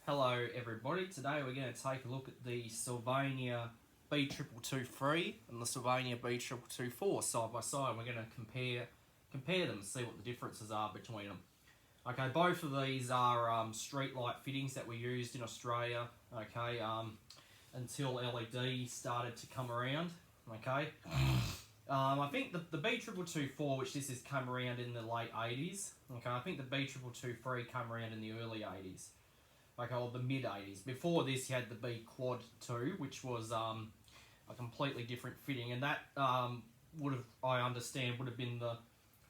Hello everybody, today we're going to take a look at the Sylvania B2223 and the Sylvania B2224 side by side. We're going to compare them and see what the differences are between them. Okay, both of these are street light fittings that we used in Australia, okay, until LED started to come around, okay. I think the B2224, which this has come around in the late 80s, okay, I think the B2223 come around in the early 80s. Okay, or the mid-80s. Before this, you had the B Quad 2, which was a completely different fitting, and that would have, I understand, would have been the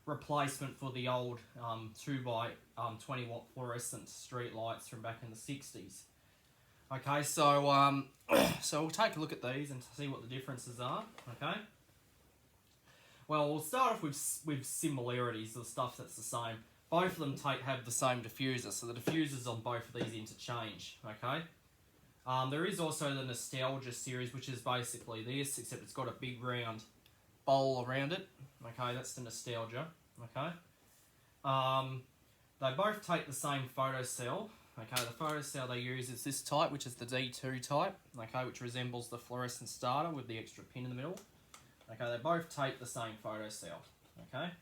replacement for the old 2x20 watt fluorescent street lights from back in the 60s. Okay, so so we'll take a look at these and see what the differences are. Okay. Well, we'll start off with similarities, the stuff that's the same. Both of them have the same diffuser, so the diffusers on both of these interchange, okay? There is also the Nostalgia series, which is basically this, except it's got a big round bowl around it, okay? That's the Nostalgia, okay? They both take the same photocell, okay? The photocell they use is this type, which is the D2 type, okay? Which resembles the fluorescent starter with the extra pin in the middle. Okay, they both take the same photocell, okay?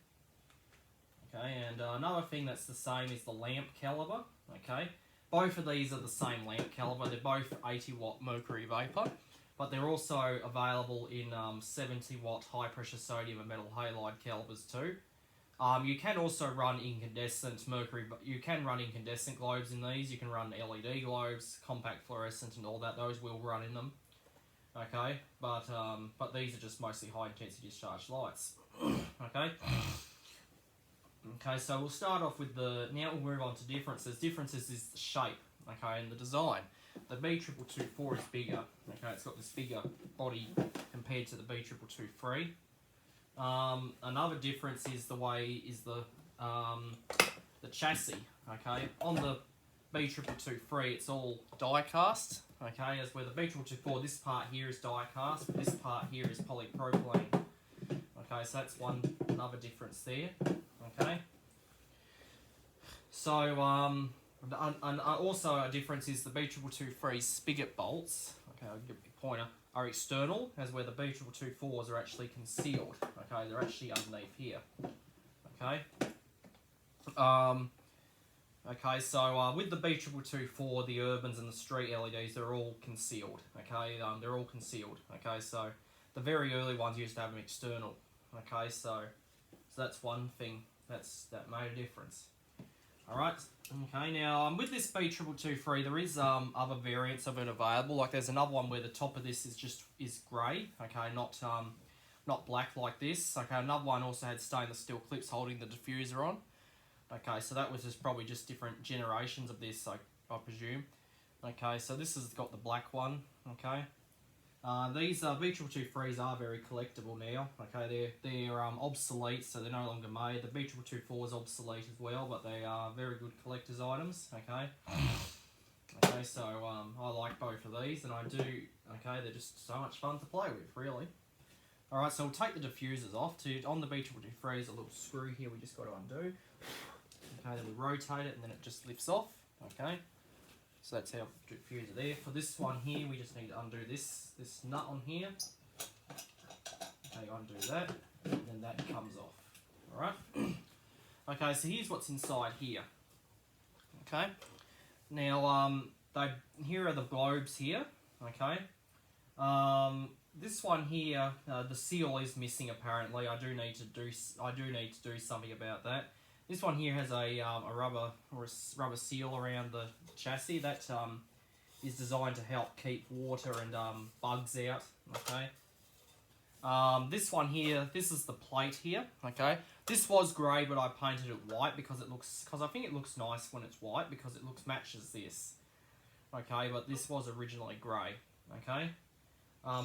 Okay, and another thing that's the same is the lamp caliber, okay? Both of these are the same lamp caliber. They're both 80 watt mercury vapor, but they're also available in 70 watt high pressure sodium and metal halide calibers too. You can also run incandescent mercury, you can run incandescent globes in these. You can run LED globes, compact fluorescent and all that. Those will run in them, okay? But these are just mostly high intensity discharge lights, okay? Okay, so we'll start off with now we'll move on to differences. Differences is the shape, okay, and the design. The B2224 is bigger, okay, it's got this bigger body compared to the B2223. Another difference is the chassis, okay. On the B2223 it's all die cast, okay, as where the B2224, this part here is die cast, but this part here is polypropylene. Okay, so that's another difference there. Okay. So, and also a difference is the B2223 spigot bolts, okay, I'll give you a pointer, are external, as where the B2224s are actually concealed, okay, they're actually underneath here, okay. Okay, so with the B2224, the urbans and the street LEDs, they're all concealed, okay, they're all concealed, okay, so the very early ones used to have them external, okay, so that's one thing that made a difference. Alright, okay, now with this B2223 there is other variants of it available. Like there's another one where the top of this is grey, okay, not black like this. Okay, another one also had stainless steel clips holding the diffuser on. Okay, so that was probably just different generations of this, I presume. Okay, so this has got the black one, okay. These B2223s are very collectible now. Okay, they're obsolete, so they're no longer made. The B2224 is obsolete as well, but they are very good collector's items. Okay. Okay, so I like both of these, and I do. Okay, they're just so much fun to play with, really. All right, so we'll take the diffusers off. On the B2223 is a little screw here we just got to undo. Okay, then we rotate it, and then it just lifts off. Okay. So that's our diffuser there. For this one here, we just need to undo this nut on here. Okay, undo that, and then that comes off. Alright? Okay, so here's what's inside here. Okay? Now, here are the globes here. Okay? This one here, the seal is missing apparently. I do need to do something about that. This one here has a rubber seal around the chassis that is designed to help keep water and bugs out. Okay. This one here, this is the plate here. Okay. This was grey, but I painted it white because I think it looks nice when it's white because it matches this. Okay, but this was originally grey. Okay.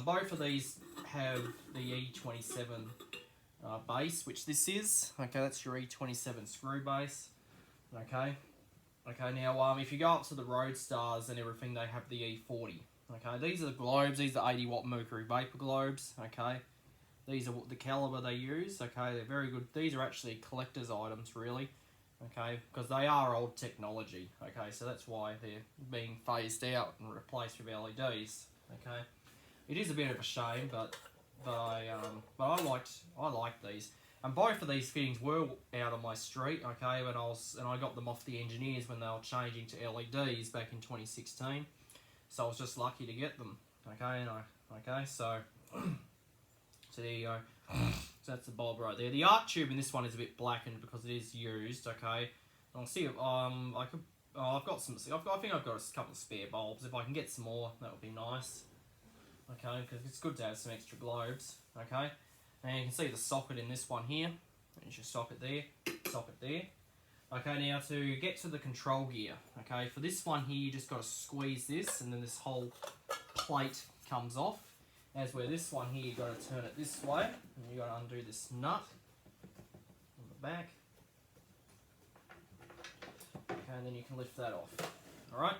Both of these have the E27. Base, which this is. Okay, that's your E27 screw base. Okay. Okay, now if you go up to the Roadstars and everything, they have the E40. Okay, these are the globes. These are 80 watt mercury vapor globes. Okay, these are the caliber they use. Okay, they're very good. These are actually collector's items, really. okay, because they are old technology, okay, so that's why they're being phased out and replaced with LEDs, okay. It is a bit of a shame, but I like these, and both of these fittings were out on my street, okay, and I got them off the engineers when they were changing to LEDs back in 2016, so I was just lucky to get them, okay, so there you go. So that's the bulb right there. The arc tube in this one is a bit blackened because it is used, okay. I'll see if I think I've got a couple of spare bulbs. If I can get some more, that would be nice. Okay, because it's good to have some extra globes, okay. And you can see the socket in this one here. There's your socket there, socket there. Okay, now to get to the control gear, okay, for this one here, you just got to squeeze this, and then this whole plate comes off. As where this one here, you've got to turn it this way, and you've got to undo this nut on the back. Okay, and then you can lift that off. Alright,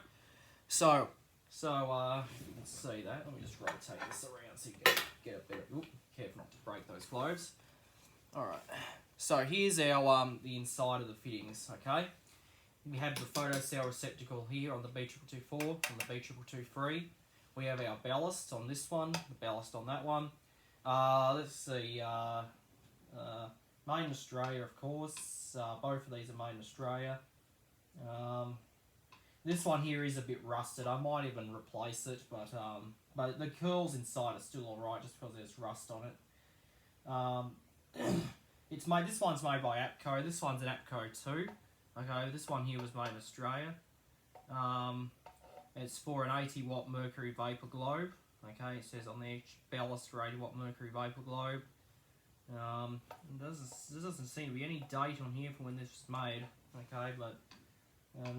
so you can see that. Let me just rotate this around so you can get a better, careful not to break those globes. Alright, so here's our the inside of the fittings, okay? We have the photocell receptacle here on the B2224, on the B2223. We have our ballast on this one, the ballast on that one. Let's see, made in Australia, of course. Both of these are made in Australia. This one here is a bit rusted. I might even replace it, but the curls inside are still alright just because there's rust on it. This one's made by APCO. This one's an APCO too. Okay, this one here was made in Australia. It's for an 80 watt mercury vapor globe. Okay, it says on there ballast for 80 watt mercury vapor globe. There doesn't seem to be any date on here for when this was made. Okay, but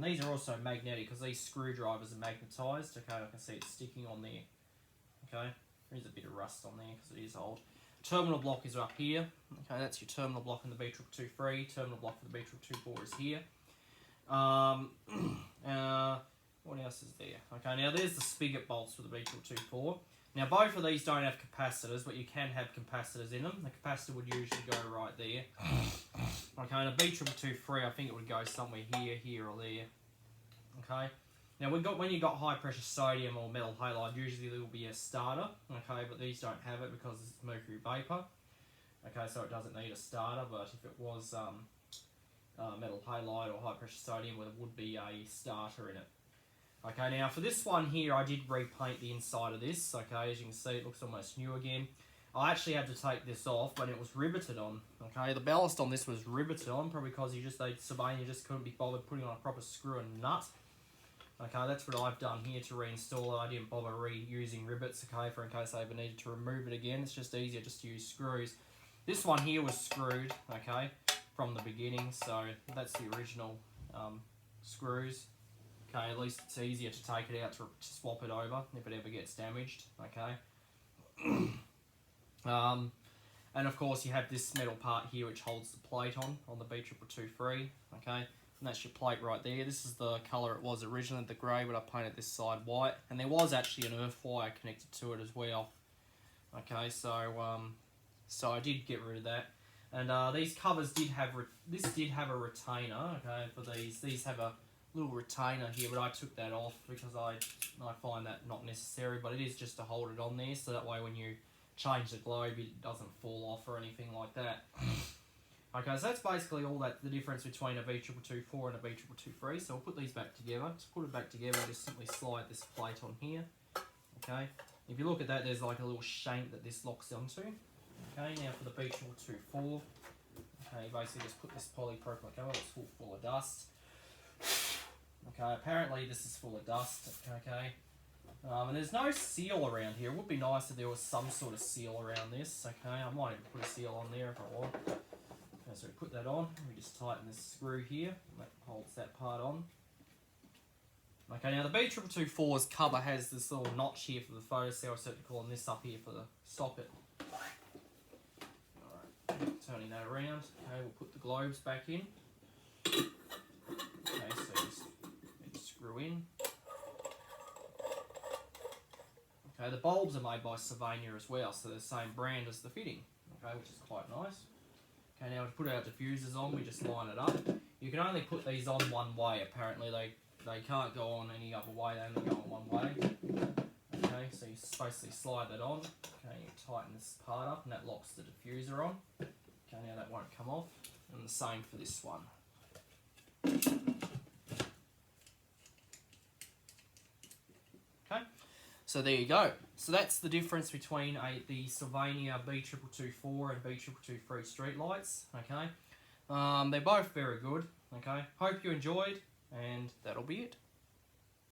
these are also magnetic because these screwdrivers are magnetised. Okay, I can see it sticking on there. Okay, there is a bit of rust on there because it is old. Terminal block is up here. Okay, that's your terminal block in the B2223. Terminal block for the B2224 is here. What else is there? Okay, now there's the spigot bolts for the B2224. Now both of these don't have capacitors, but you can have capacitors in them. The capacitor would usually go right there. Okay, and a B2223, I think it would go somewhere here, or there. Okay. Now when you got high pressure sodium or metal halide, usually there will be a starter. Okay, but these don't have it because it's mercury vapor. Okay, so it doesn't need a starter, but if it was metal halide or high pressure sodium, well, there would be a starter in it. Okay, now for this one here, I did repaint the inside of this. Okay, as you can see, it looks almost new again. I actually had to take this off when it was riveted on. Okay, the ballast on this was riveted on, probably because Sylvania just couldn't be bothered putting on a proper screw and nut. Okay, that's what I've done here to reinstall it. I didn't bother reusing rivets, okay, for in case I ever needed to remove it again. It's just easier just to use screws. This one here was screwed, okay, from the beginning, so that's the original screws. Okay, at least it's easier to take it out to swap it over if it ever gets damaged, okay. And of course you have this metal part here which holds the plate on the B2223, okay. And that's your plate right there. This is the colour it was originally, the grey, but I painted this side white. And there was actually an earth wire connected to it as well. Okay, so I did get rid of that. And these covers did have a retainer, okay, for these. These have a little retainer here, but I took that off because I find that not necessary, but it is just to hold it on there, so that way when you change the globe, it doesn't fall off or anything like that. Okay, so that's basically all the difference between a B2224 and a B2223. So we'll put these back together. To put it back together, just simply slide this plate on here. Okay, if you look at that, there's like a little shank that this locks onto. Okay, now for the B2224, okay, basically just put this polypropylene cover. It's full of dust. Okay, apparently this is full of dust. Okay, and there's no seal around here. It would be nice if there was some sort of seal around this. Okay, I might even put a seal on there if I want. Okay, so we put that on, we just tighten this screw here, that holds that part on. Okay, now the B2224's cover has this little notch here for the photocell receptacle and this up here for the socket. Alright, turning that around, okay, we'll put the globes back in. Okay, so just need to screw in. Okay, the bulbs are made by Sylvania as well, so they're the same brand as the fitting, okay, which is quite nice. Okay, now to put our diffusers on, we just line it up. You can only put these on one way. Apparently, they can't go on any other way. They only go on one way. Okay, so you basically slide that on. Okay, you tighten this part up, and that locks the diffuser on. Okay, now that won't come off. And the same for this one. Okay, so there you go. So that's the difference between the Sylvania B2224 and B2223 street lights. Okay, they're both very good. Okay, hope you enjoyed, and that'll be it.